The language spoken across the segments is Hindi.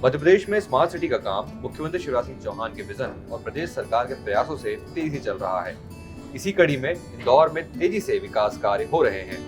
मध्य प्रदेश में स्मार्ट सिटी का काम मुख्यमंत्री शिवराज सिंह चौहान के विजन और प्रदेश सरकार के प्रयासों से तेजी चल रहा है। इसी कड़ी में इंदौर में तेजी से विकास कार्य हो रहे हैं।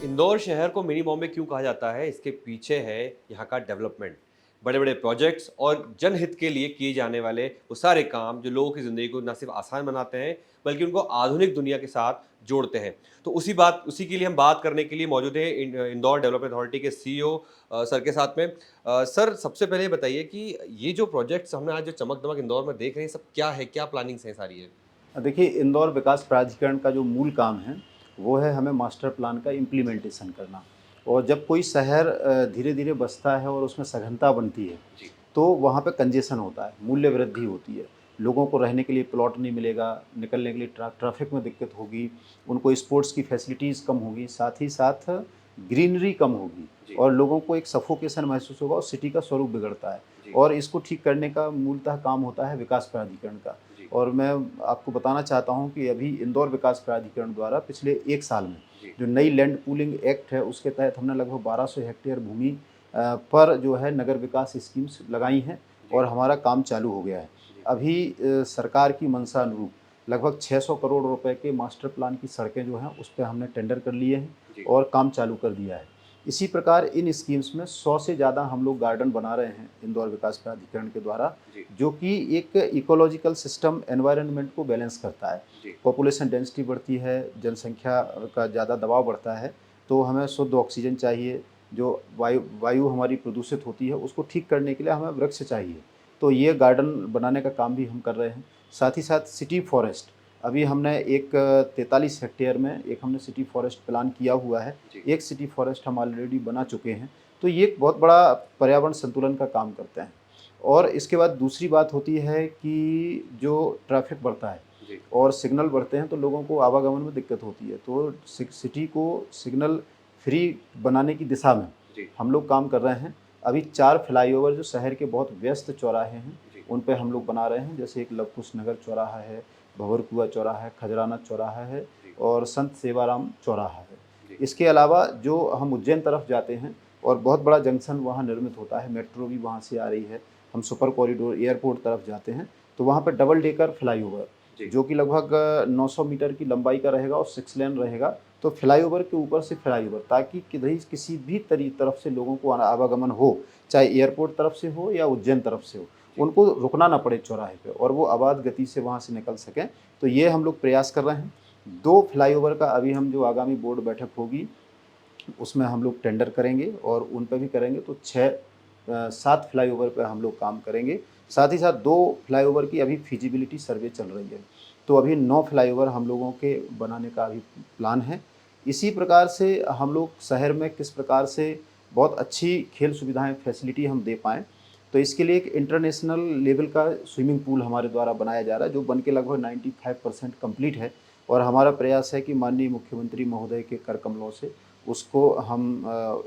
इंदौर शहर को मिनी बॉम्बे क्यों कहा जाता है, इसके पीछे है यहाँ का डेवलपमेंट। बड़े बड़े प्रोजेक्ट्स और जनहित के लिए किए जाने वाले वो सारे काम जो लोगों की ज़िंदगी को न सिर्फ आसान बनाते हैं बल्कि उनको आधुनिक दुनिया के साथ जोड़ते हैं। तो उसी के लिए हम बात करने के लिए मौजूद हैं इंदौर डेवलपमेंट अथॉरिटी के सीईओ सर के साथ में। सर, सबसे पहले ये बताइए कि ये जो प्रोजेक्ट्स हमने आज जो चमक दमक इंदौर में देख रहे हैं, सब क्या है, क्या प्लानिंग्स हैं सारी है? देखिए, इंदौर विकास प्राधिकरण का जो मूल काम है, वो है हमें मास्टर प्लान का इम्प्लीमेंटेशन करना। और जब कोई शहर धीरे-धीरे बसता है और उसमें सघनता बनती है, जी। तो वहाँ पे कंजेशन होता है, मूल्य वृद्धि होती है। लोगों को रहने के लिए प्लॉट नहीं मिलेगा, निकलने के लिए ट्रैफ़िक में दिक्कत होगी, उनको स्पोर्ट्स की फैसिलिटीज़ कम होगी, साथ ही साथ ग्रीनरी कम होगी जी। और लोगों को एक सफोकेशन महसूस होगा और सिटी का स्वरूप बिगड़ता है। जी। और इसको ठीक करने का मूलतः काम होता है विकास प्राधिकरण का। जी। और मैं आपको बताना चाहता हूँ कि अभी इंदौर विकास प्राधिकरण द्वारा पिछले 1 साल में जी। जो नई लैंड पूलिंग एक्ट है, उसके तहत हमने लगभग 1200 हेक्टेयर भूमि पर जो है नगर विकास स्कीम्स लगाई हैं जी। और हमारा काम चालू हो गया है। जी। अभी सरकार की मंशा अनुरूप लगभग 600 करोड़ रुपए के मास्टर प्लान की सड़कें जो हैं, उस पे हमने टेंडर कर लिए हैं जी। और काम चालू कर दिया है। इसी प्रकार इन स्कीम्स में 100 से ज़्यादा हम लोग गार्डन बना रहे हैं इंदौर विकास प्राधिकरण के द्वारा, जी। जो कि एक इकोलॉजिकल सिस्टम एनवायरनमेंट को बैलेंस करता है। जी। पॉपुलेशन डेंसिटी बढ़ती है, जनसंख्या का ज़्यादा दबाव बढ़ता है, तो हमें शुद्ध ऑक्सीजन चाहिए, जो वायु हमारी प्रदूषित होती है, उसको ठीक करने के लिए हमें वृक्ष चाहिए। तो ये गार्डन बनाने का काम भी हम कर रहे हैं। साथ ही साथ सिटी फॉरेस्ट, अभी हमने एक 43 हेक्टेयर में एक हमने सिटी फॉरेस्ट प्लान किया हुआ है। जी। एक सिटी फॉरेस्ट हम ऑलरेडी बना चुके हैं। तो ये एक बहुत बड़ा पर्यावरण संतुलन का काम करते हैं। और इसके बाद दूसरी बात होती है कि जो ट्रैफ़िक बढ़ता है जी। और सिग्नल बढ़ते हैं, तो लोगों को आवागमन में दिक्कत होती है। तो सिटी को सिग्नल फ्री बनाने की दिशा में जी। हम लोग काम कर रहे हैं। अभी 4 फ्लाईओवर जो शहर के बहुत व्यस्त चौराहे हैं, जी। उन पे हम लोग बना रहे हैं। जैसे एक लवकुश नगर चौराहा है, भंवरकुआँ चौराहा है, खजराना चौराहा है जी। और संत सेवाराम चौराहा है। जी। इसके अलावा जो हम उज्जैन तरफ जाते हैं और बहुत बड़ा जंक्शन वहाँ निर्मित होता है, मेट्रो भी वहाँ से आ रही है। हम सुपर कॉरिडोर एयरपोर्ट तरफ जाते हैं, तो वहाँ पे डबल डेकर फ्लाईओवर, जी। जो कि लगभग 900 मीटर की लंबाई का रहेगा और 6 लेन रहेगा। तो फ्लाईओवर के ऊपर से फ्लाईओवर, ताकि किधर किसी भी तरफ से लोगों को आवागमन हो, चाहे एयरपोर्ट तरफ से हो या उज्जैन तरफ से हो, जी। उनको रुकना ना पड़े चौराहे पे और वो आबाद गति से वहाँ से निकल सकें। तो ये हम लोग प्रयास कर रहे हैं। 2 फ्लाईओवर का अभी हम जो आगामी बोर्ड बैठक होगी, उसमें हम लोग टेंडर करेंगे और उन पे भी करेंगे, तो 7 फ्लाईओवर पे हम लोग काम करेंगे। साथ ही साथ 2 फ्लाईओवर की अभी फिजिबिलिटी सर्वे चल रही है। तो अभी 9 फ्लाईओवर हम लोगों के बनाने का अभी प्लान है। इसी प्रकार से हम लोग शहर में किस प्रकार से बहुत अच्छी खेल सुविधाएँ, फैसिलिटी हम दे पाएँ, तो इसके लिए एक इंटरनेशनल लेवल का स्विमिंग पूल हमारे द्वारा बनाया जा रहा है, जो बन के लगभग 95% कंप्लीट है। और हमारा प्रयास है कि माननीय मुख्यमंत्री महोदय के कर कमलों से उसको हम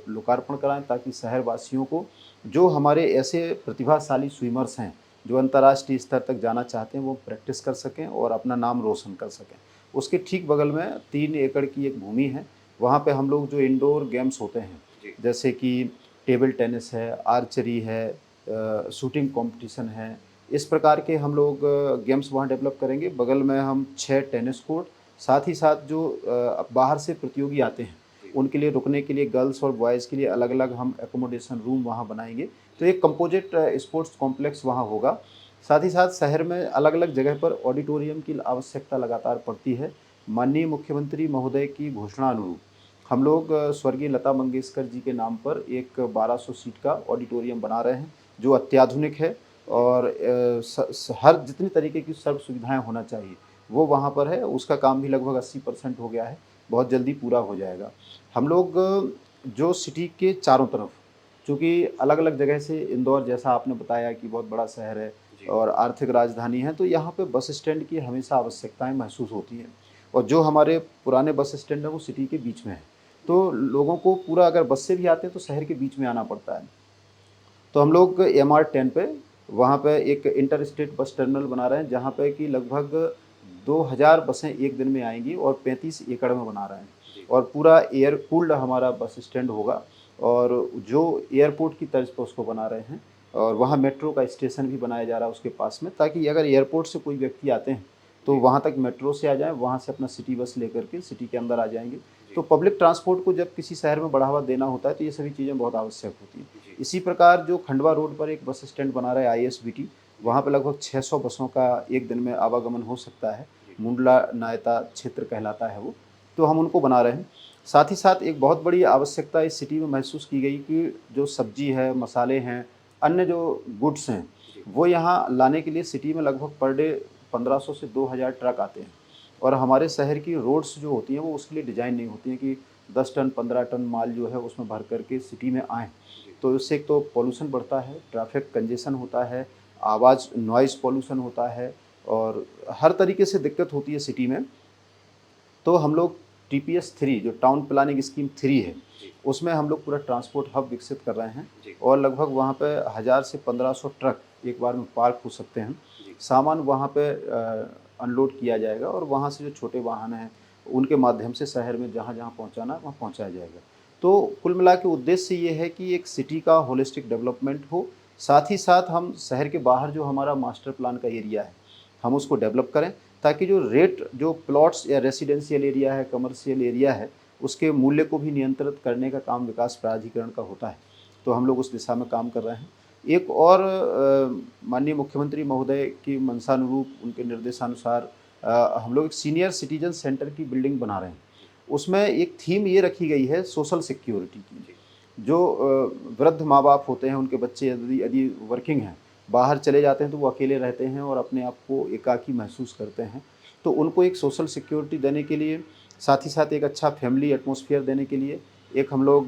लोकार्पण कराएँ, ताकि शहरवासियों को, जो हमारे ऐसे प्रतिभाशाली स्विमर्स हैं, जो अंतर्राष्ट्रीय स्तर तक जाना चाहते हैं, वो प्रैक्टिस कर सकें और अपना नाम रोशन कर सकें। उसके ठीक बगल में 3 एकड़ की एक भूमि है, वहाँ पे हम लोग जो इंडोर गेम्स होते हैं, जी। जैसे कि टेबल टेनिस है, आर्चरी है, शूटिंग कॉम्पिटिशन है, इस प्रकार के हम लोग गेम्स वहाँ डेवलप करेंगे। बगल में हम 6 टेनिस कोर्ट, साथ ही साथ जो बाहर से प्रतियोगी आते हैं, जी। उनके लिए रुकने के लिए गर्ल्स और बॉयज़ के लिए अलग-अलग हम एकोमोडेशन रूम वहाँ बनाएँगे। तो एक कंपोजिट स्पोर्ट्स कॉम्प्लेक्स वहाँ होगा। साथ ही साथ शहर में अलग-अलग जगह पर ऑडिटोरियम की आवश्यकता लगातार पड़ती है। माननीय मुख्यमंत्री महोदय की घोषणा अनुरूप हम लोग स्वर्गीय लता मंगेशकर जी के नाम पर एक 1200 सीट का ऑडिटोरियम बना रहे हैं, जो अत्याधुनिक है जी। और हर जितनी तरीके की सर्व सुविधाएँ होना चाहिए, वो वहाँ पर है। उसका काम भी लगभग 80% हो गया है, बहुत जल्दी पूरा हो जाएगा। हम लोग जो सिटी के चारों तरफ, चूँकि अलग-अलग जगह से इंदौर, जैसा आपने बताया कि बहुत बड़ा शहर है जी। और आर्थिक राजधानी है, तो यहाँ पे बस स्टैंड की हमेशा आवश्यकताएँ महसूस होती हैं। और जो हमारे पुराने बस स्टैंड हैं, वो सिटी के बीच में है। जी। तो लोगों को पूरा, अगर बस से भी आते हैं, तो शहर के बीच में आना पड़ता है। तो हम लोग MR10 पे, वहाँ पे एक इंटर स्टेट बस टर्मिनल बना रहे हैं, जहाँ पे कि लगभग 2000 बसें एक दिन में आएंगी और 35 एकड़ में बना रहे हैं। जी। और पूरा एयर कूल्ड हमारा बस स्टैंड होगा, और जो एयरपोर्ट की तर्ज पर उसको बना रहे हैं। और वहाँ मेट्रो का स्टेशन भी बनाया जा रहा है उसके पास में, ताकि अगर एयरपोर्ट से कोई व्यक्ति आते हैं तो जी। वहाँ तक मेट्रो से आ जाएँ, वहाँ से अपना सिटी बस लेकर के सिटी के अंदर आ जाएंगे। जी। तो पब्लिक ट्रांसपोर्ट को जब किसी शहर में बढ़ावा देना होता है तो ये सभी चीज़ें बहुत आवश्यक होती हैं। जी। इसी प्रकार जो खंडवा रोड पर एक बस स्टैंड बना रहा है आईएसबीटी, वहाँ पे लगभग 600 बसों का एक दिन में आवागमन हो सकता है। जी। मुंडला नायता क्षेत्र कहलाता है वो, तो हम उनको बना रहे हैं। साथ ही साथ एक बहुत बड़ी आवश्यकता इस सिटी में महसूस की गई कि जो सब्जी है, मसाले हैं, अन्य जो गुड्स हैं, जी। वो यहाँ लाने के लिए सिटी में लगभग पर डे 1500 से 2000 ट्रक आते हैं। और हमारे शहर की रोड्स जो होती हैं वो उसके लिए डिज़ाइन नहीं होती हैं कि 10 टन 15 टन माल जो है उसमें भर करके सिटी में आएँ। जी। तो इससे एक तो पॉल्यूशन बढ़ता है, ट्रैफिक कंजेशन होता है, आवाज़ नॉइज़ पॉल्यूशन होता है, और हर तरीके से दिक्कत होती है सिटी में। तो हम लोग टीपीएस 3 जो टाउन प्लानिंग स्कीम 3 है, जी। उसमें हम लोग पूरा ट्रांसपोर्ट हब विकसित कर रहे हैं। जी। और लगभग वहाँ पे 1000 से 1500 ट्रक एक बार में पार्क हो सकते हैं। जी। सामान वहाँ पे अनलोड किया जाएगा, और वहाँ से जो छोटे वाहन हैं उनके माध्यम से शहर में जहाँ-जहाँ पहुँचाना है वहाँ पहुँचाया जाएगा। तो कुल मिला के उद्देश्य ये है कि एक सिटी का होलिस्टिक डेवलपमेंट हो, साथ ही साथ हम शहर के बाहर जो हमारा मास्टर प्लान का एरिया है, हम उसको डेवलप करें, ताकि जो रेट जो प्लॉट्स या रेसिडेंशियल एरिया है, कमर्शियल एरिया है, उसके मूल्य को भी नियंत्रित करने का काम विकास प्राधिकरण का होता है। तो हम लोग उस दिशा में काम कर रहे हैं। एक और माननीय मुख्यमंत्री महोदय की मंशानुरूप, उनके निर्देशानुसार हम लोग एक सीनियर सिटीज़न सेंटर की बिल्डिंग बना रहे हैं। जी। उसमें एक थीम ये रखी गई है सोशल सिक्योरिटी की। जी। जो वृद्ध माँ-बाप होते हैं, उनके बच्चे यदि यदि वर्किंग हैं, बाहर चले जाते हैं तो वो अकेले रहते हैं और अपने आप को एकाकी महसूस करते हैं। तो उनको एक सोशल सिक्योरिटी देने के लिए, साथ ही साथ एक अच्छा फैमिली एटमॉस्फेयर देने के लिए, एक हम लोग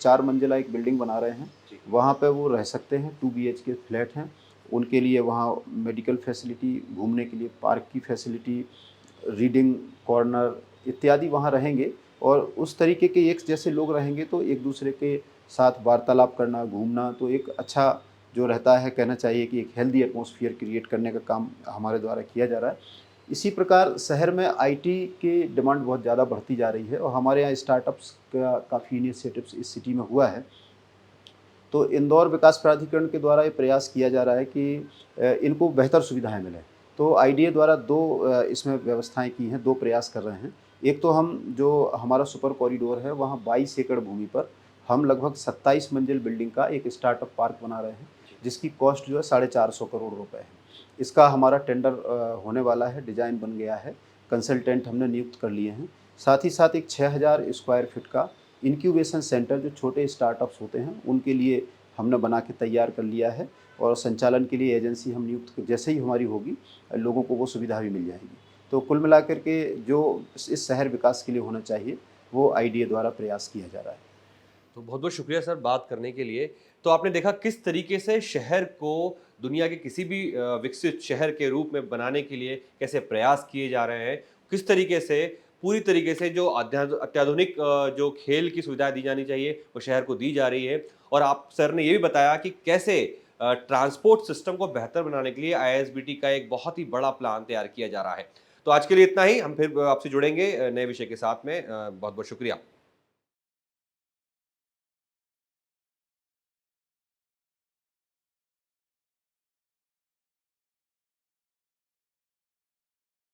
4 मंजिला एक बिल्डिंग बना रहे हैं। जी। वहाँ पे वो रह सकते हैं, 2 बीएचके फ्लैट हैं। उनके लिए वहाँ मेडिकल फैसिलिटी, घूमने के लिए पार्क की फैसिलिटी, रीडिंग कॉर्नर इत्यादि वहाँ रहेंगे। और उस तरीके के एक जैसे लोग रहेंगे तो एक दूसरे के साथ वार्तालाप करना, घूमना, तो एक अच्छा जो रहता है, कहना चाहिए कि एक हेल्दी एटमॉस्फेयर क्रिएट करने का काम हमारे द्वारा किया जा रहा है। इसी प्रकार शहर में आईटी की डिमांड बहुत ज़्यादा बढ़ती जा रही है, और हमारे यहाँ स्टार्टअप्स का काफ़ी इनिशिएटिव्स इस सिटी में हुआ है। तो इंदौर विकास प्राधिकरण के द्वारा ये प्रयास किया जा रहा है कि इनको बेहतर सुविधाएँ मिलें। तो आईडीए द्वारा 2 इसमें व्यवस्थाएँ की हैं, 2 प्रयास कर रहे हैं। एक तो हम जो हमारा सुपर कॉरिडोर है, वहाँ 22 एकड़ भूमि पर हम लगभग 27 मंजिल बिल्डिंग का एक स्टार्टअप पार्क बना रहे हैं, जी। जिसकी कॉस्ट जो है 450 करोड़ रुपए है। इसका हमारा टेंडर होने वाला है, डिज़ाइन बन गया है, कंसल्टेंट हमने नियुक्त कर लिए हैं। साथ ही साथ एक 6000 स्क्वायर फीट का इंक्यूबेशन सेंटर जो छोटे स्टार्टअप्स होते हैं, उनके लिए हमने बना के तैयार कर लिया है, और संचालन के लिए एजेंसी हम नियुक्त जैसे ही हमारी होगी, लोगों को वो सुविधा भी मिल जाएगी। तो कुल मिलाकर के जो इस शहर विकास के लिए होना चाहिए, वो आईडीए द्वारा प्रयास किया जा रहा है। तो बहुत-बहुत शुक्रिया सर बात करने के लिए। तो आपने देखा किस तरीके से शहर को दुनिया के किसी भी विकसित शहर के रूप में बनाने के लिए कैसे प्रयास किए जा रहे हैं। किस तरीके से पूरी तरीके से जो अत्याधुनिक जो खेल की सुविधाएँ दी जानी चाहिए, वो शहर को दी जा रही है। और आप सर ने ये भी बताया कि कैसे ट्रांसपोर्ट सिस्टम को बेहतर बनाने के लिए आईएसबीटी का एक बहुत ही बड़ा प्लान तैयार किया जा रहा है। तो आज के लिए इतना ही, हम फिर आपसे जुड़ेंगे नए विषय के साथ में। बहुत-बहुत शुक्रिया।